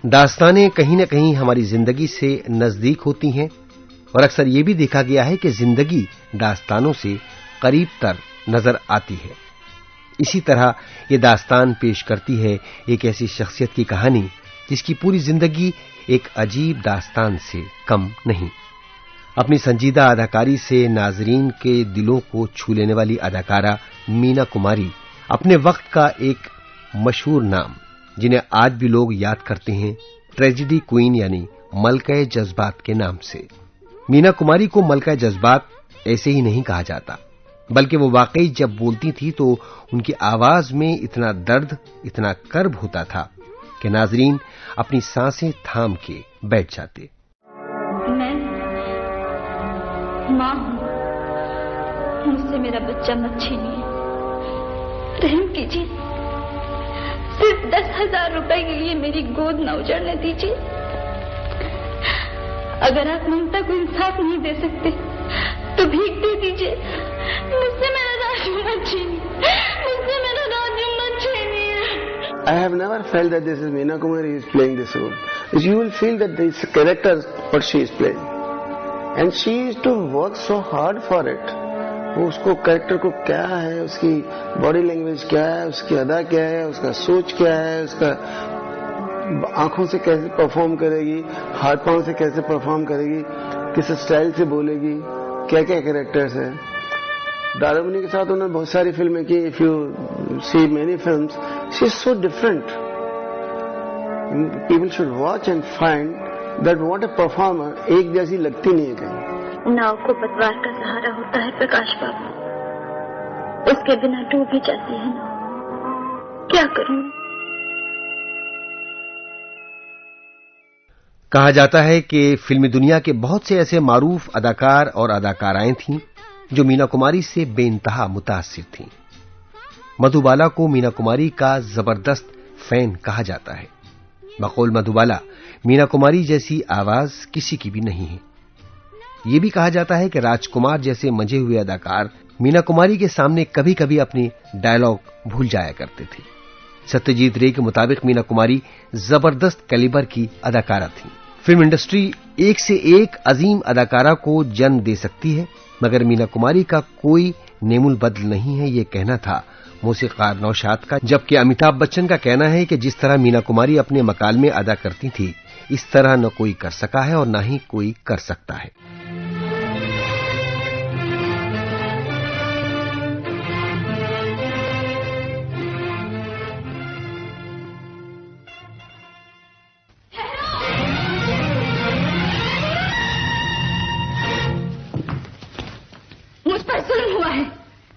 दास्तानें कहीं न कहीं हमारी जिंदगी से नजदीक होती हैं और अक्सर ये भी देखा गया है कि जिंदगी दास्तानों से करीब तर नजर आती है। इसी तरह ये दास्तान पेश करती है एक ऐसी शख्सियत की कहानी जिसकी पूरी जिंदगी एक अजीब दास्तान से कम नहीं। अपनी संजीदा अदाकारी से नाजरीन के दिलों को छू लेने वाली अदाकारा मीना कुमारी अपने वक्त का एक मशहूर नाम, जिन्हें आज भी लोग याद करते हैं ट्रेजेडी क्वीन यानी मलका जज्बात के नाम से। मीना कुमारी को मलका जज्बात ऐसे ही नहीं कहा जाता, बल्कि वो वाकई जब बोलती थी तो उनकी आवाज में इतना दर्द, इतना कर्ब होता था कि नाजरीन अपनी सांसें थाम के बैठ जाते। मैं मां हूं, मुझसे मेरा बच्चा मत छीनिए, रहम कीजिए। सिर्फ 10,000 रुपए के लिए मेरी गोद न उजड़ने दीजिए। अगर आप ममता को इंसाफ नहीं दे सकते तो भीख दे दीजिए। मुझसे मेरा राजू मत छीनिए, मुझसे मेरा राजू मत छीनिए। I have never felt that this is Meena Kumari who is playing this role. You will feel that this character what she is playing, and she used to work so hard for it. वो उसको character को क्या है, उसकी body language क्या है, उसकी अदा क्या है, उसका सोच क्या है, उसका आंखों से कैसे परफॉर्म करेगी, हाथ पांव से कैसे परफॉर्म करेगी, किस स्टाइल से बोलेगी, क्या क्या कैरेक्टर्स है। दादामुनि के साथ उन्होंने बहुत सारी फिल्में की। If you see many films, she is so different. People should watch and find that what a performer. एक जैसी लगती नहीं है कहीं। नाव को पतवार का सहारा होता है प्रकाश बाबू, उसके बिना डूब ही जाती है नाव। क्या करूं? कहा जाता है कि फिल्मी दुनिया के बहुत से ऐसे मारूफ अदाकार और अदाकाराएं थीं जो मीना कुमारी से बेइंतहा मुतासिर थीं। मधुबाला को मीना कुमारी का जबरदस्त फैन कहा जाता है। बकौल मधुबाला, मीना कुमारी जैसी आवाज किसी की भी नहीं है। ये भी कहा जाता है कि राजकुमार जैसे मंझे हुए अदाकार मीना कुमारी के सामने कभी कभी अपने डायलॉग भूल जाया करते थे। सत्यजीत रे के मुताबिक मीना कुमारी जबरदस्त कैलिबर की अदाकारा थी। फिल्म इंडस्ट्री एक से एक अजीम अदाकारा को जन्म दे सकती है, मगर मीना कुमारी का कोई नेमुल बदल नहीं है, ये कहना था मौसीकार नौशाद का। जबकि अमिताभ बच्चन का कहना है कि जिस तरह मीना कुमारी अपने मकाल में अदा करती थी, इस तरह न कोई कर सका है और न ही कोई कर सकता है।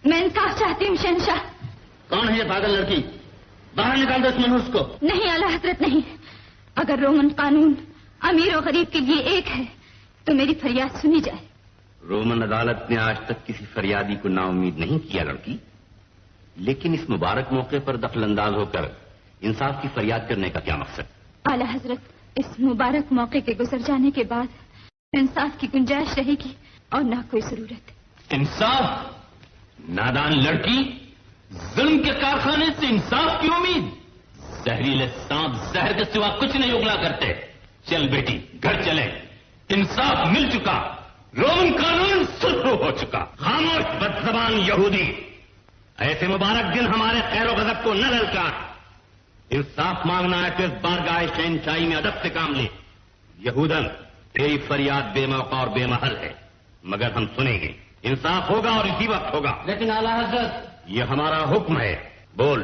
मैं इंसाफ चाहती हूँ शहंशाह। कौन है ये पागल लड़की? बाहर निकाल दो इस मनहूस को। नहीं आला हजरत, नहीं। अगर रोमन कानून अमीर और गरीब के लिए एक है तो मेरी फरियाद सुनी जाए। रोमन अदालत ने आज तक किसी फरियादी को नाउम्मीद नहीं किया लड़की, लेकिन इस मुबारक मौके पर दखलंदाज होकर इंसाफ की फरियाद करने का क्या मकसद? आला हजरत, इस मुबारक मौके के गुजर जाने के बाद इंसाफ की गुंजाइश रहेगी और ना कोई जरूरत। इंसाफ? नादान लड़की, जुल्म के कारखाने से इंसाफ की उम्मीद? जहरीले सांप जहर के सिवा कुछ नहीं उगला करते। चल बेटी, घर चले। इंसाफ मिल चुका, रोमन कानून शुरू हो चुका। खामोश बदजबान यहूदी, ऐसे मुबारक दिन हमारे खैर गजब को न ललकार। इंसाफ मांगना है तो इस बारगाह शहंशाही में अदब से काम ले। यहूदन, तेरी फरियाद बेमौका और बेमहल है, मगर हम सुनेंगे। इंसाफ होगा और इसी वक्त होगा। लेकिन आला हजरत, ये हमारा हुक्म है। बोल,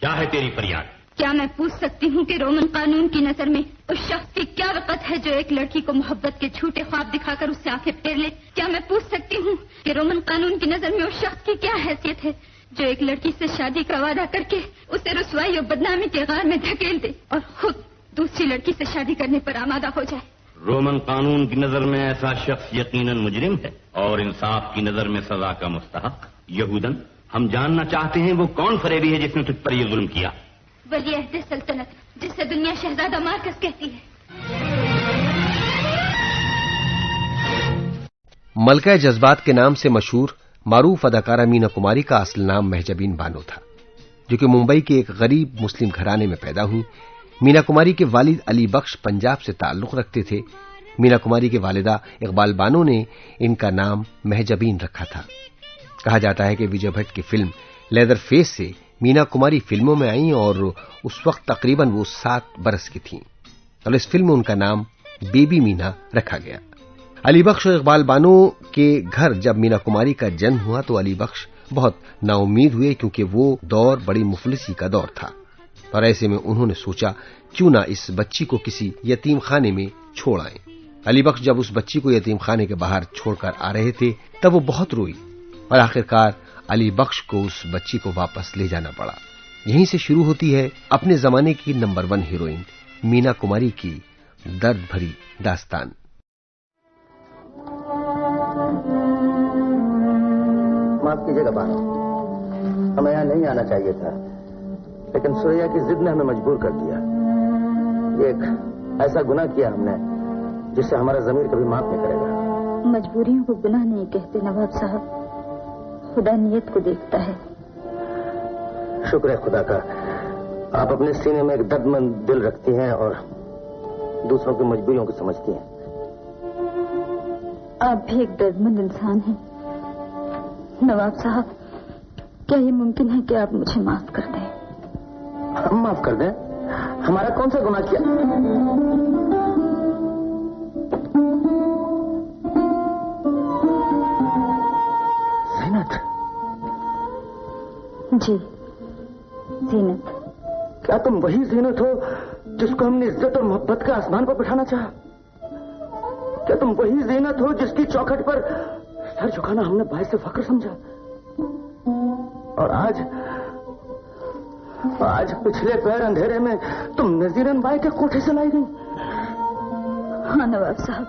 क्या है तेरी फरियाद? क्या मैं पूछ सकती हूँ कि रोमन कानून की नजर में उस शख्स की क्या वक़्त है जो एक लड़की को मोहब्बत के झूठे ख्वाब दिखाकर उससे आंखें फेर ले? क्या मैं पूछ सकती हूँ कि रोमन कानून की नजर में उस शख्स की क्या हैसियत है जो एक लड़की से शादी का वादा करके उसे रुसवाई और बदनामी के गार में धकेल दे और खुद दूसरी लड़की से शादी करने पर आमादा हो जाए? रोमन कानून की नजर में ऐसा शख्स यकीनन मुजरिम है और इंसाफ की नजर में सजा का मुस्तहक। यहूदन, हम जानना चाहते हैं वो कौन फरेबी है जिसने तुझ पर यह जुल्म किया? वली अहद सल्तनत, जिसे दुनिया शहजादा मार्कस कहती है। मलका जज्बात के नाम से मशहूर मारूफ अदाकारा मीना कुमारी का असल नाम महजबीन बानो था, जो कि मुंबई के एक गरीब मुस्लिम घराने में पैदा हुई। मीना कुमारी के वालिद अली बख्श पंजाब से ताल्लुक रखते थे। मीना कुमारी के वालिदा इकबाल बानो ने इनका नाम महजबीन रखा था। कहा जाता है कि विजय भट्ट की फिल्म लेदर फेस से मीना कुमारी फिल्मों में आईं और उस वक्त तकरीबन वो 7 बरस की थीं और इस फिल्म में उनका नाम बेबी मीना रखा गया। अली बख्श और इकबाल बानो के घर जब मीना कुमारी का जन्म हुआ तो अली बख्श बहुत नाउम्मीद हुए, क्योंकि वो दौर बड़ी मुफलिसी का दौर था और ऐसे में उन्होंने सोचा क्यों ना इस बच्ची को किसी यतीम खाने में छोड़ आएं। अली बख्श जब उस बच्ची को यतीम खाने के बाहर छोड़कर आ रहे थे तब वो बहुत रोई और आखिरकार अली बख्श को उस बच्ची को वापस ले जाना पड़ा। यहीं से शुरू होती है अपने जमाने की नंबर 1 हीरोइन मीना कुमारी की दर्द भरी दास्तान। माफ कीजिएगा बानो, हमें यहाँ नहीं आना चाहिए था, लेकिन सुरैया की जिद ने हमें मजबूर कर दिया। ये एक ऐसा गुनाह किया हमने जिससे हमारा ज़मीर कभी माफ नहीं करेगा। मजबूरियों को गुनाह नहीं कहते नवाब साहब, खुदा नियत को देखता है। शुक्र है खुदा का, आप अपने सीने में एक दर्दमंद दिल रखती हैं और दूसरों की मजबूरियों को समझती हैं। आप भी एक दर्दमंद इंसान हैं नवाब साहब। क्या ये मुमकिन है कि आप मुझे माफ कर दें? हम माफ कर दें? हमारा कौन सा गुनाह किया? ज़ीनत। जी ज़ीनत। क्या तुम वही ज़ीनत हो जिसको हमने इज्जत और मोहब्बत का आसमान पर बिठाना चाहा? क्या तुम वही ज़ीनत हो जिसकी चौखट पर सर झुकाना हमने बायस से फख्र समझा? और आज पिछले पैर अंधेरे में तुम नजीरन बाई के कोठे से लाई गई। हाँ नवाब साहब,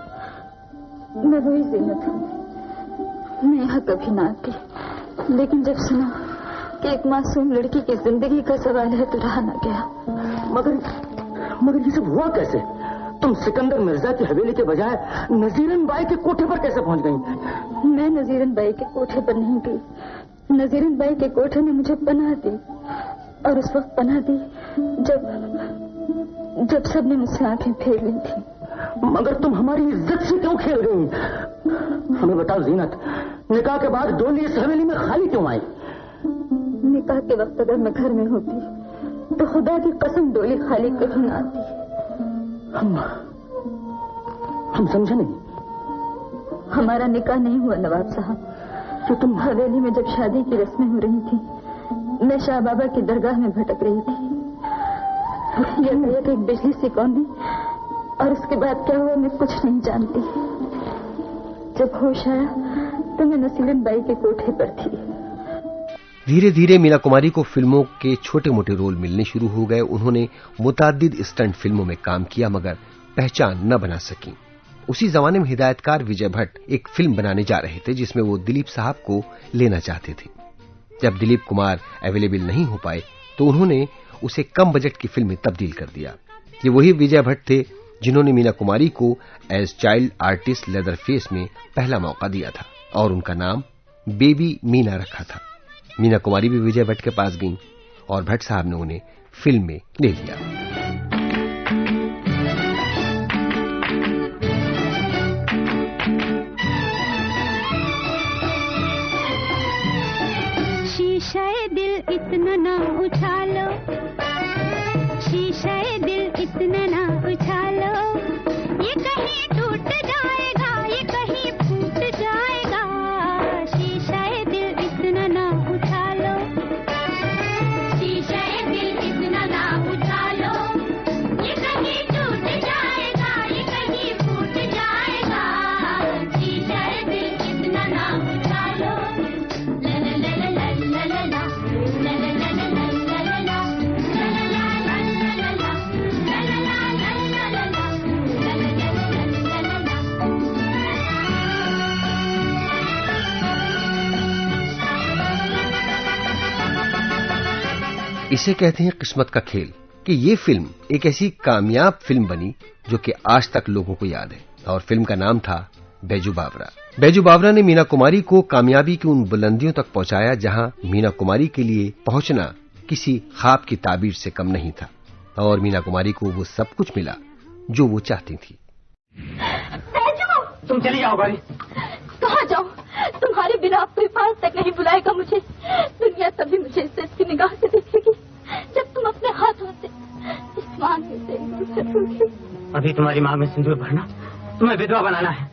मैं वही ज़ीनत हूँ। मैं यहाँ कभी ना आती, लेकिन जब सुना कि एक मासूम लड़की की जिंदगी का सवाल है तो रहा ना गया। मगर ये सब हुआ कैसे? तुम सिकंदर मिर्जा की हवेली के बजाय नजीरन बाई के कोठे पर कैसे पहुंच गई? मैं नजीरन बाई के कोठे पर नहीं गई, नजीरन बाई के कोठे ने मुझे पनाह दी, और उस वक्त पनाह दी जब सबने मुझसे आंखें फेर ली थी। मगर तुम हमारी इज्जत से क्यों खेल रही? हमें बताओ ज़ीनत, निकाह के बाद डोली इस हवेली में खाली क्यों आई? निकाह के वक्त अगर मैं घर में होती तो खुदा की कसम डोली खाली कभी ना आती। हम समझे नहीं। हमारा निकाह नहीं हुआ नवाब साहब। तो तुम हवेली में जब शादी की रस्में हो रही थी, मैं शाह बाबा की दरगाह में भटक रही थी। एक बिजली सी कौंधी, और उसके बाद क्या हुआ मैं कुछ नहीं जानती। जब होश आया तो मैं नसीरन बाई के कोठे पर थी। धीरे धीरे मीना कुमारी को फिल्मों के छोटे मोटे रोल मिलने शुरू हो गए। उन्होंने मुताद्दिद स्टंट फिल्मों में काम किया मगर पहचान न बना सकी। उसी जमाने में हिदायतकार विजय भट्ट एक फिल्म बनाने जा रहे थे जिसमें वो दिलीप साहब को लेना चाहते थे। जब दिलीप कुमार अवेलेबल नहीं हो पाए तो उन्होंने उसे कम बजट की फिल्म में तब्दील कर दिया। ये वही विजय भट्ट थे जिन्होंने मीना कुमारी को as child artist Leatherface में पहला मौका दिया था और उनका नाम बेबी मीना रखा था। मीना कुमारी भी विजय भट्ट के पास गईं और भट्ट साहब ने उन्हें फिल्म में ले लिया। शीशाए दिल इतना ना उछालो, शीशाए दिल इतना ना उछालो, ये कहीं टूट जाएगा, ये कहीं फूट जाएगा। शीशाए दिल इतना ना उछालो, शीशाए दिल इतना ना उछालो, ये कहीं टूट जाएगा, ये कहीं फूट जाएगा। शीशाए दिल इतना ना उछालो। इसे कहते हैं किस्मत का खेल कि ये फिल्म एक ऐसी कामयाब फिल्म बनी जो कि आज तक लोगों को याद है और फिल्म का नाम था बैजू बावरा। बैजू बावरा ने मीना कुमारी को कामयाबी की उन बुलंदियों तक पहुंचाया जहां मीना कुमारी के लिए पहुंचना किसी ख्वाब की ताबीर से कम नहीं था। और मीना कुमारी को वो सब कुछ मिला जो वो चाहती थी। तुम चली जाओ भाई। कहाँ जाओ? तुम्हारे बिना आप कोई पास तक नहीं बुलाएगा मुझे। दुनिया तभी मुझे इज्जत निगाह से देखेगी जब तुम अपने हाथों से इस मांग से छूटोगी। अभी तुम्हारी मांग में सिंदूर भरना, तुम्हें विधवा बनाना है।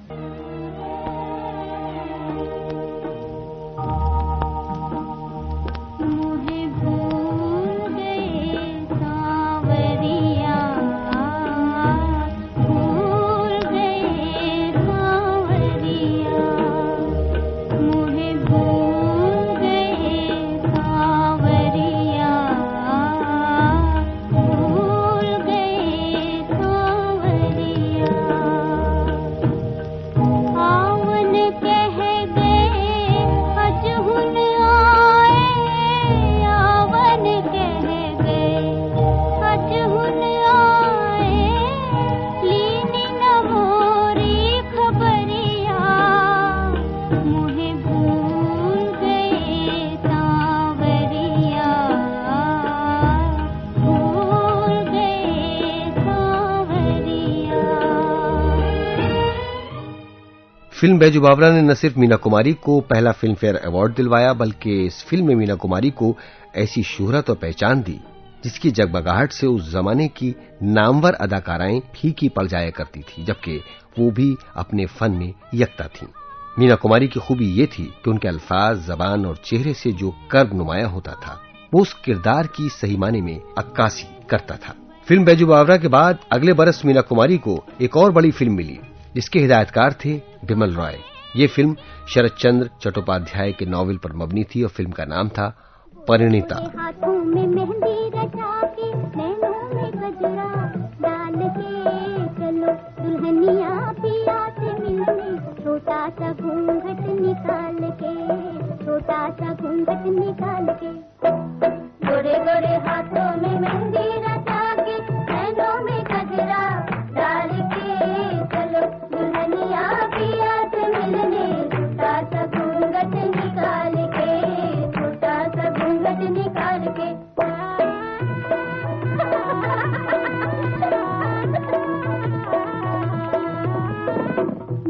फिल्म बैजू बावरा ने न सिर्फ मीना कुमारी को पहला फिल्म फेयर अवार्ड दिलवाया, बल्कि इस फिल्म में मीना कुमारी को ऐसी शोहरत और पहचान दी जिसकी जगमगाहट से उस जमाने की नामवर अदाकाराएं फीकी पड़ जाया करती थी, जबकि वो भी अपने फन में यकता थीं। मीना कुमारी की खूबी ये थी कि उनके अल्फाज, जबान और चेहरे से जो कर्व नुमाया होता था वो उस किरदार की सही माने में अक्कासी करता था। फिल्म बैजू बावरा के बाद अगले बरस मीना कुमारी को एक और बड़ी फिल्म मिली जिसके हिदायतकार थे बिमल रॉय। ये फिल्म शरद चंद्र चट्टोपाध्याय के नॉवेल पर मबनी थी और फिल्म का नाम था परिणीता। हाथों में मेहंदी रचा के नैनों में गजरा डाल के चलो दुल्हनिया पिया से मिलने, छोटा सा घूंघट निकाल के, छोटा सा घूंघट निकाल के, गोरे गोरे हाथों में मेहंदी रचा के नैनों में गजरा डाल के चलो दुल्हनिया पिया से मिलने, छोटा सा घूंघट निकाल के, छोटा सा घूंघट निकाल के।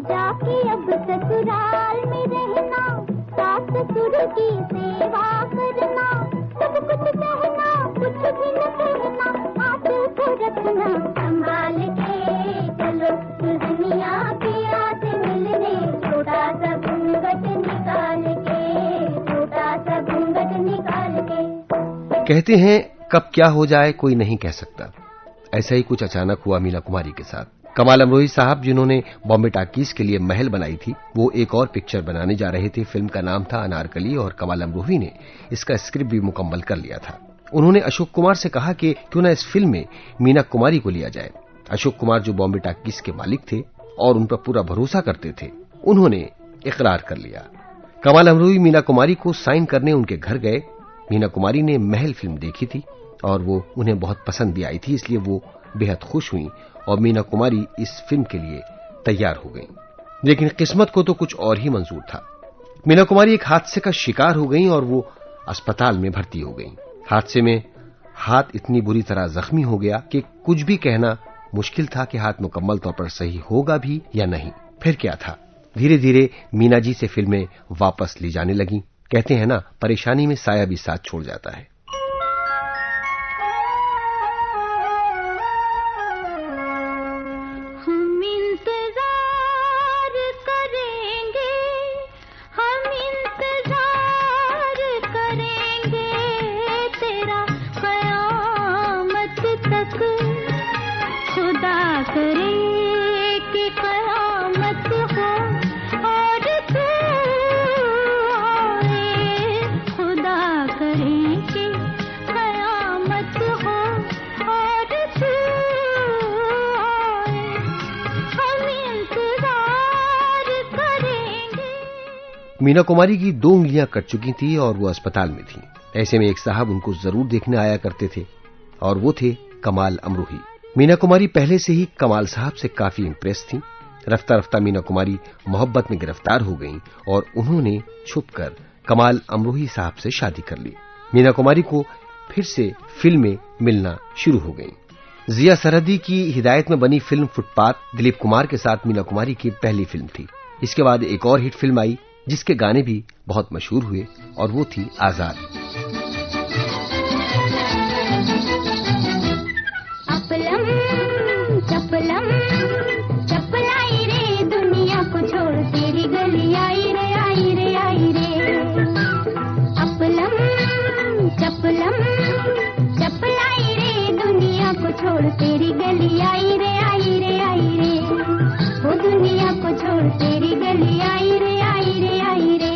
जाके अब ससुराल में रहना, सास ससुर की सेवा करना, सब कुछ कहना कुछ भी न कहना, हाथ को रखना संभाल के चलो दुल्हनिया पिया से मिलने, छोटा सा घूंघट निकाल के, छोटा सा घूंघट निकाल के। कहते हैं कब क्या हो जाए कोई नहीं कह सकता। ऐसा ही कुछ अचानक हुआ मीना कुमारी के साथ। कमाल अमरोही साहब जिन्होंने बॉम्बे टाकीज के लिए महल बनाई थी, वो एक और पिक्चर बनाने जा रहे थे। फिल्म का नाम था अनारकली और कमाल अमरोही ने इसका स्क्रिप्ट भी मुकम्मल कर लिया था। उन्होंने अशोक कुमार से कहा कि क्यों न इस फिल्म में मीना कुमारी को लिया जाए। अशोक कुमार जो बॉम्बे टाकीज के मालिक थे और उन पर पूरा भरोसा करते थे, उन्होंने इकरार कर लिया। कमाल अमरोही मीना कुमारी को साइन करने उनके घर गए। मीना कुमारी ने महल फिल्म देखी थी और वो उन्हें बहुत पसंद भी आई थी, इसलिए वो बेहद खुश हुई और मीना कुमारी इस फिल्म के लिए तैयार हो गईं। लेकिन किस्मत को तो कुछ और ही मंजूर था। मीना कुमारी एक हादसे का शिकार हो गईं और वो अस्पताल में भर्ती हो गईं। हादसे में हाथ इतनी बुरी तरह जख्मी हो गया कि कुछ भी कहना मुश्किल था कि हाथ मुकम्मल तौर पर सही होगा भी या नहीं। फिर क्या था, धीरे धीरे मीना जी से फिल्में वापस ली जाने लगीं। कहते हैं ना, परेशानी में साया भी साथ छोड़ जाता है। मीना कुमारी की 2 उंगलियां कट चुकी थी और वो अस्पताल में थी। ऐसे में एक साहब उनको जरूर देखने आया करते थे और वो थे कमाल अमरोही। मीना कुमारी पहले से ही कमाल साहब से काफी इंप्रेस थी। रफ्ता रफ्ता मीना कुमारी मोहब्बत में गिरफ्तार हो गईं और उन्होंने छुपकर कमाल अमरोही साहब से शादी कर ली। मीना कुमारी को फिर से फिल्में मिलना शुरू हो गईं। जिया सरहदी की हिदायत में बनी फिल्म फुटपाथ दिलीप कुमार के साथ मीना कुमारी की पहली फिल्म थी। इसके बाद एक और हिट फिल्म आई जिसके गाने भी बहुत मशहूर हुए और वो थी आजाद। अपलम चपलम चपलाई रे दुनिया को छोड़ तेरी गली आई रे आई रे आई रे। अपलम चपलम चपलाई रे दुनिया को छोड़ तेरी गली आई रे आई रे आई रे। वो दुनिया को छोड़ तेरी गली आई रे आई रे आई रे।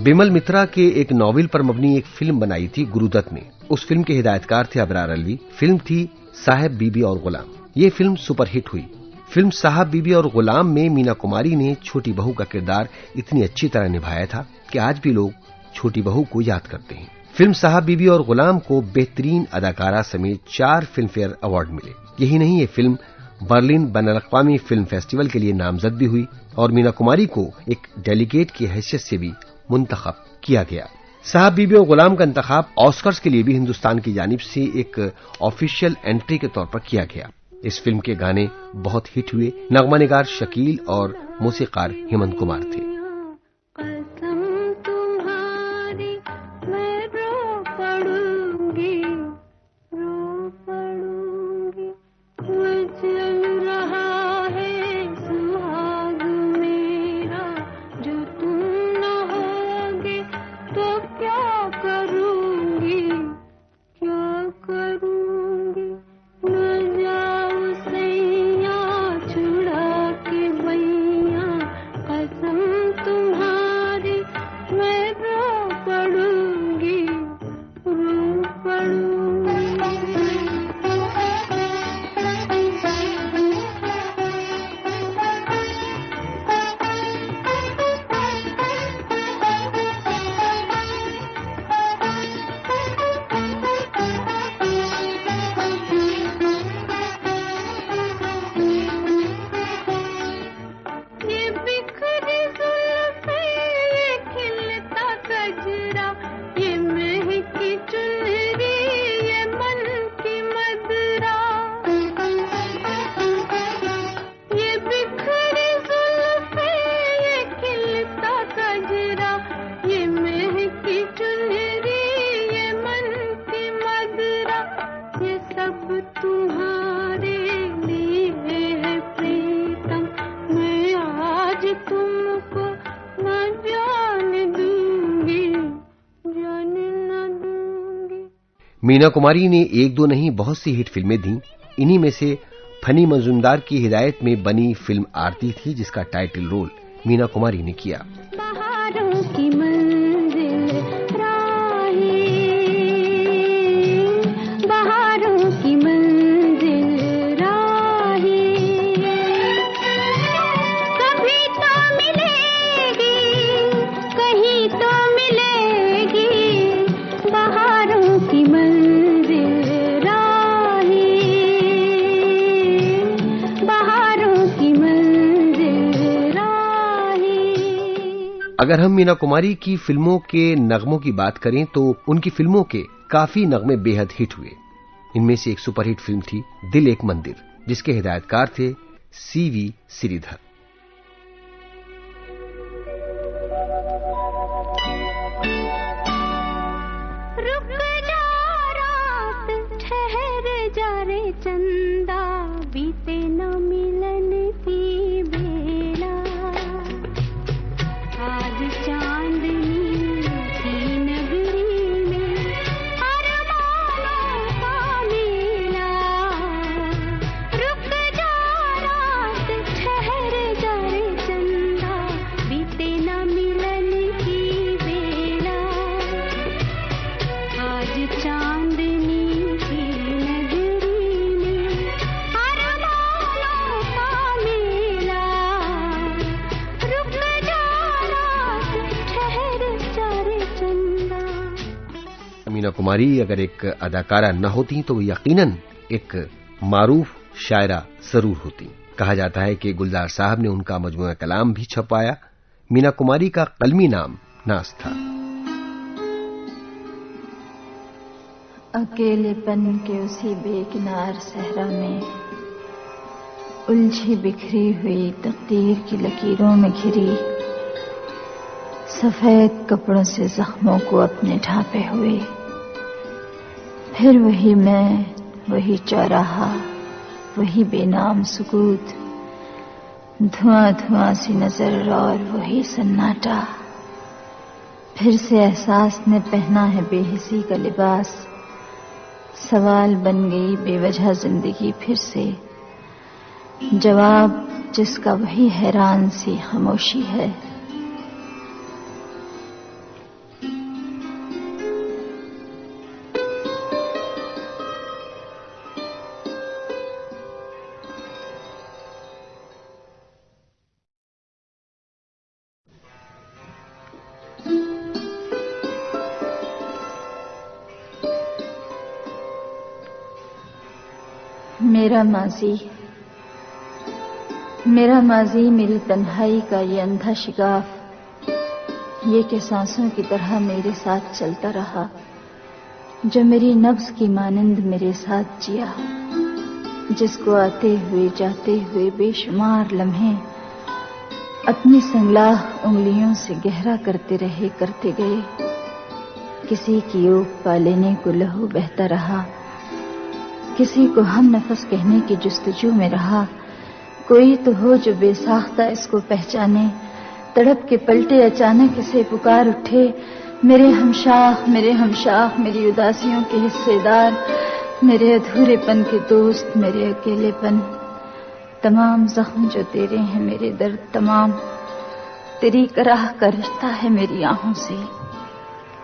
बिमल मित्रा के एक नॉवेल पर मबनी एक फिल्म बनाई थी गुरुदत्त ने। उस फिल्म के हिदायतकार थे अबरार अलवी। फिल्म थी साहब बीबी और गुलाम। ये फिल्म सुपरहिट हुई। फिल्म साहब बीबी और गुलाम में मीना कुमारी ने छोटी बहू का किरदार इतनी अच्छी तरह निभाया था कि आज भी लोग छोटी बहू को याद करते हैं। फिल्म साहब बीबी और गुलाम को बेहतरीन अदाकारा समेत 4 फिल्म फेयर अवार्ड मिले। यही नहीं, ये फिल्म बर्लिन बैनुल-अक़वामी फिल्म फेस्टिवल के लिए नामजद भी हुई और मीना कुमारी को एक डेलीगेट की हैसियत से भी मुंतखब किया गया। साहब बीबी और गुलाम का इंतखाब ऑस्कर्स के लिए भी हिंदुस्तान की जानिब से एक ऑफिशियल एंट्री के तौर पर किया गया। इस फिल्म के गाने बहुत हिट हुए। नगमानिगार शकील और मौसीकार हेमंत कुमार थे। मीना कुमारी ने एक दो नहीं बहुत सी हिट फिल्में दी। इन्हीं में से फनी मजूमदार की हिदायत में बनी फिल्म आरती थी, जिसका टाइटल रोल मीना कुमारी ने किया। अगर हम मीना कुमारी की फिल्मों के नगमों की बात करें तो उनकी फिल्मों के काफी नगमे बेहद हिट हुए। इनमें से एक सुपरहिट फिल्म थी दिल एक मंदिर, जिसके हिदायतकार थे सीवी श्रीधर। रुक जा रात ठहर जा रे चंदा, बीते न मिलन की बेला। मीना कुमारी अगर एक अदाकारा न होती तो वो यकीनन एक मारूफ शायरा जरूर होती। कहा जाता है कि गुलजार साहब ने उनका मजमूआ कलाम भी छपवाया। मीना कुमारी का कलमी नाम नाज था। अकेलेपन के उसी बेकिनार सहरा में उलझी बिखरी हुई तकदीर की लकीरों में घिरी, सफेद कपड़ों से जख्मों को अपने ढांपे हुए, फिर वही मैं, वही चौराहा, वही बेनाम सुकूत, धुआं धुआं सी नजर और वही सन्नाटा। फिर से एहसास ने पहना है बेहिसी का लिबास, सवाल बन गई बेवजह जिंदगी फिर से, जवाब जिसका वही हैरान सी खामोशी है। मेरा माजी मेरी तन्हाई का ये अंधा शिगाफ, ये कि सांसों की तरह मेरे साथ चलता रहा, जो मेरी नब्ज की मानंद मेरे साथ जिया, जिसको आते हुए जाते हुए बेशुमार लम्हे अपनी संगलाह उंगलियों से गहरा करते रहे, करते गए। किसी की ओट पा लेने को लहू बहता रहा, किसी को हम नफस कहने की जुस्तजू में रहा। कोई तो हो जो बेसाख्ता इसको पहचाने, तड़प के पलटे अचानक इसे पुकार उठे, मेरे हमशाख, मेरे हमशाख, मेरी उदासियों के हिस्सेदार, मेरे अधूरेपन के दोस्त, मेरे अकेलेपन। तमाम जख्म जो तेरे हैं, मेरे दर्द तमाम, तेरी कराह का रिश्ता है मेरी आहों से।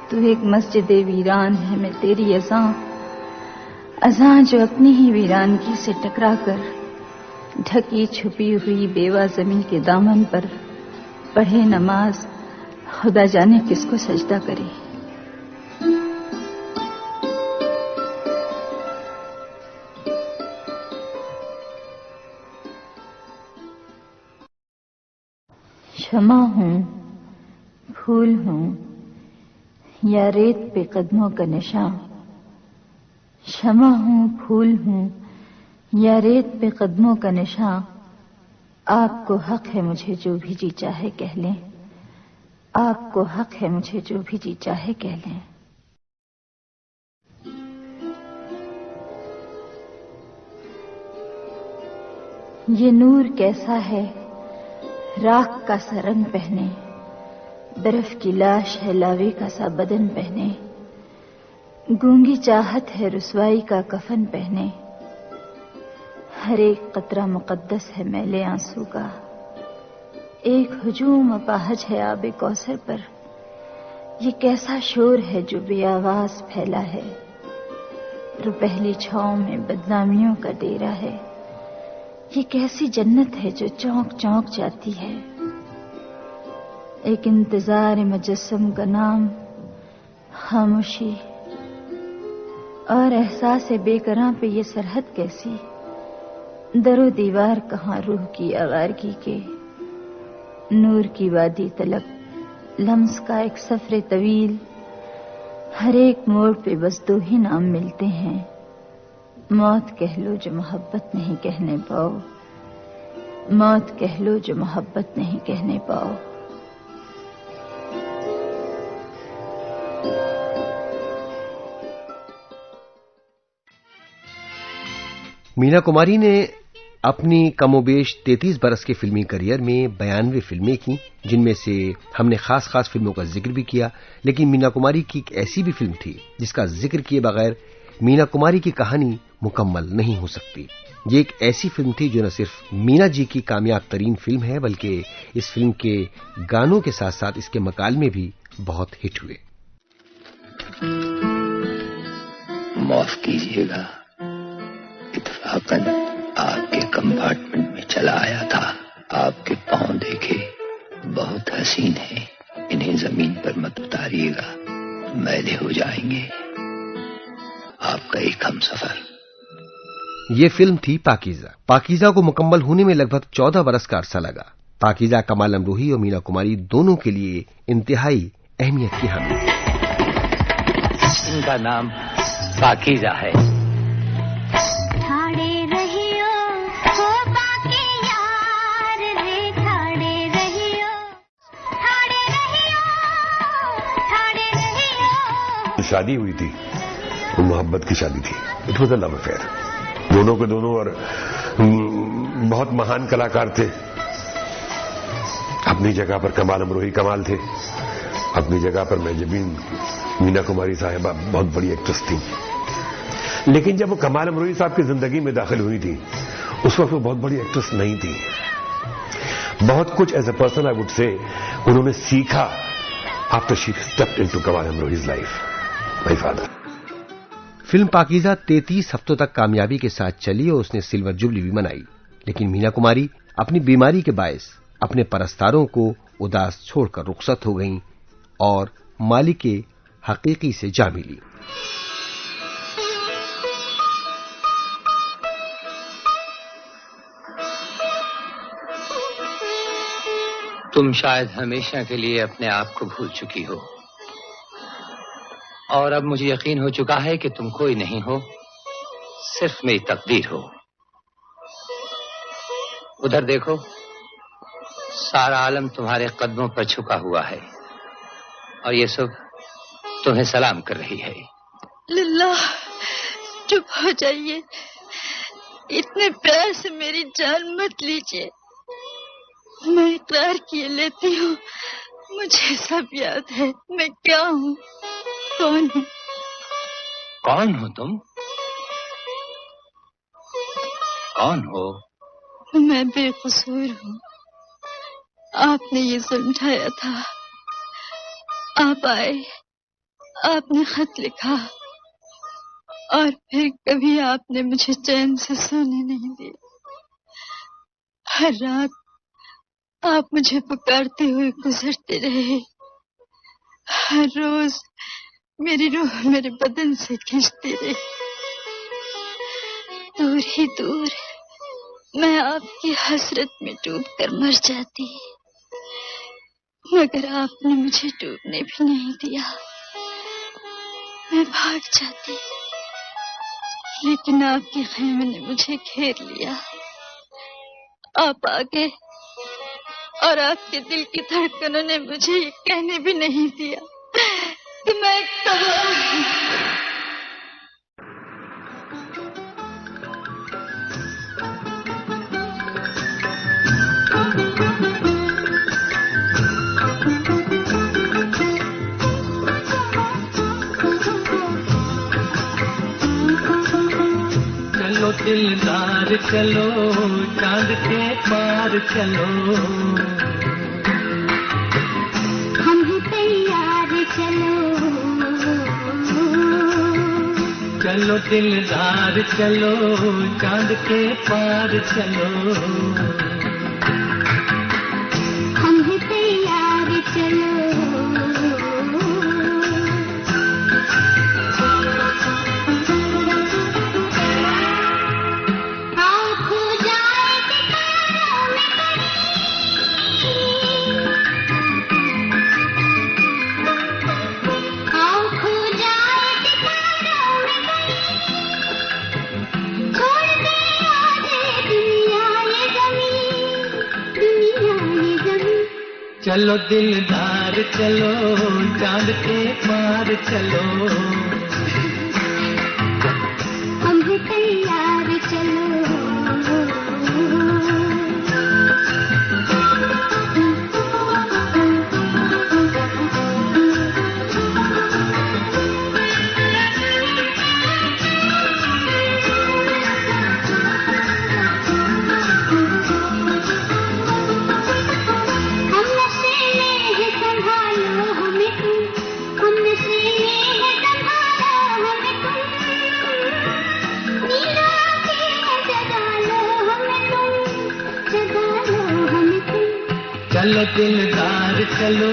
तू एक मस्जिद वीरान है, मैं तेरी अज़ां जो अपनी ही वीरानगी से टकरा कर ढकी छुपी हुई बेवा ज़मीं के दामन पर पढ़े नमाज, खुदा जाने किसको सजदा करे। शमा हूँ, फूल हूँ या रेत पे कदमों का निशान, शमा हूँ, फूल हूँ या रेत पे कदमों का निशान। आपको हक है मुझे जो भी जी चाहे कह लें, आपको हक है मुझे जो भी जी चाहे कह लें। ये नूर कैसा है राख का सा रंग पहने, बर्फ की लाश है लावे का सा बदन पहने, गूंगी चाहत है रुसवाई का कफन पहने। हर एक कतरा मुकद्दस है मैले आंसू का, एक हुजूम अपाहज है आबे कौसर पर। ये कैसा शोर है जो बेआवाज फैला है, रुपहली छांव में बदनामियों का डेरा है। ये कैसी जन्नत है जो चौंक चौंक जाती है। एक इंतजार मुजस्सम का नाम खामोशी, और एहसास बेकरां पे ये सरहद कैसी। दरो दीवार कहाँ रूह की आवारगी के, नूर की वादी तलब लम्स का एक सफरे तवील। हर एक मोड़ पे बस दो ही नाम मिलते हैं, मौत कह लो जो मोहब्बत नहीं कहने पाओ, मौत कह लो जो मोहब्बत नहीं कहने पाओ। मीना कुमारी ने अपनी कमोबेश 33 बरस के फिल्मी करियर में 92 फिल्में की, जिनमें से हमने खास फिल्मों का जिक्र भी किया। लेकिन मीना कुमारी की एक ऐसी भी फिल्म थी जिसका जिक्र किए बगैर मीना कुमारी की कहानी मुकम्मल नहीं हो सकती। ये एक ऐसी फिल्म थी जो न सिर्फ मीना जी की कामयाब तरीन फिल्म है, बल्कि इस फिल्म के गानों के साथ साथ इसके मकालमे भी बहुत हिट हुए। माफ कीजिएगा, इत्तफाकन आपके कंपार्टमेंट में चला आया था। आपके पांव देखे, बहुत हसीन है, इन्हें जमीन पर मत उतारिएगा, मैले हो जाएंगे। आपका एक हमसफर। ये फिल्म थी पाकीज़ा। पाकीज़ा को मुकम्मल होने में लगभग 14 बरस का अरसा लगा। पाकीज़ा कमाल अमरोही और मीना कुमारी दोनों के लिए इंतहाई अहमियत की हामिल थी। इनका नाम पाकीज़ा है। ठाड़े रहियो हो बाकी यार रे, ठाड़े रहियो, ठाड़े रहियो, ठाड़े रहियो। शादी हुई थी, वो मोहब्बत की शादी थी। It was a love affair. दोनों के दोनों और बहुत महान कलाकार थे। अपनी जगह पर कमाल अमरोही कमाल थे, अपनी जगह पर मेहजबीन मीना कुमारी साहिबा बहुत बड़ी एक्ट्रेस थी। लेकिन जब वो कमाल अमरोही साहब की जिंदगी में दाखिल हुई थी, उस वक्त वो बहुत बड़ी एक्ट्रेस नहीं थी। बहुत कुछ as a person I would say उन्होंने सीखा after she stepped into Kamal Amrohi's life, my father. Film Pakeezah 33 हफ्तों तक कामयाबी के साथ चली और उसने सिल्वर जुबली भी मनाई। लेकिन मीना कुमारी अपनी बीमारी के बायस अपने परस्तारों को उदास छोड़कर रुखसत हो गईं और मालिक के हकीकी से जा मिली। तुम शायद हमेशा के लिए अपने आप को भूल चुकी हो और अब मुझे यकीन हो चुका है कि तुम कोई नहीं हो, सिर्फ मेरी तकदीर हो। उधर देखो, सारा आलम तुम्हारे कदमों पर झुका हुआ है और ये सब तुम्हें सलाम कर रही है। लल्ला, चुप हो जाइए। इतने प्यार से मेरी जान मत लीजिए। मैं इकरार किए लेती हूँ, मुझे सब याद है। मैं क्या हूँ, कौन हूँ? कौन हो तुम? कौन हो? मैं बेकसूर हूँ। आपने ये जुल्म ढाया था। आप आए, आपने खत लिखा और फिर कभी आपने मुझे चैन से सोने नहीं दिया। हर रात आप मुझे पुकारते हुए गुजरते रहे। हर रोज मेरी रूह मेरे बदन से खींचती रही। दूर ही दूर मैं आपकी हसरत में डूबकर मर जाती, मगर आपने मुझे डूबने भी नहीं दिया। मैं भाग जाती, लेकिन आपके ख़ैमे ने मुझे घेर लिया। आप आ गए और आपके दिल की धड़कनों ने मुझे ये कहने भी नहीं दिया कि मैं कहाँ हूँ। चलो दिलदार चलो, चांद के पार चलो। हम ही तैयार चलो। चलो दिलदार चलो, चांद के पार चलो। हम ही तैयार चलो। चलो दिलदार चलो, चांद के पार चलो। हम भी तैयार चलो। चलो दिलदार चलो,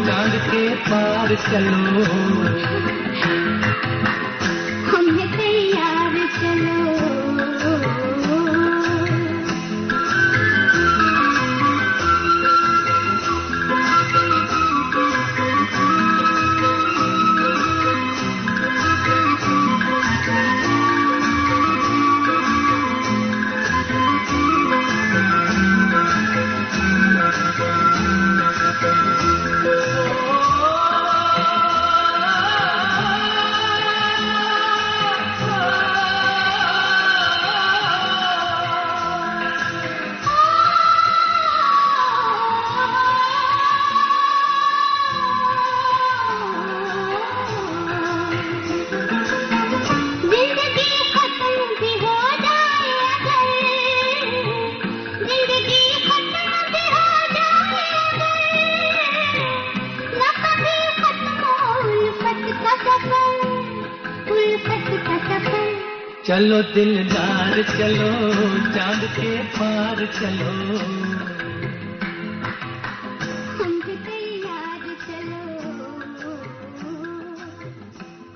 चांद के पार चलो। हम चलो दिलदार चलो चांद के पार चलो हम भी तैयार चलो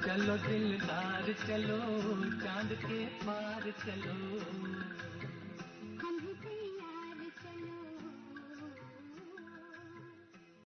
चलो दिलदार चलो चांद के पार चलो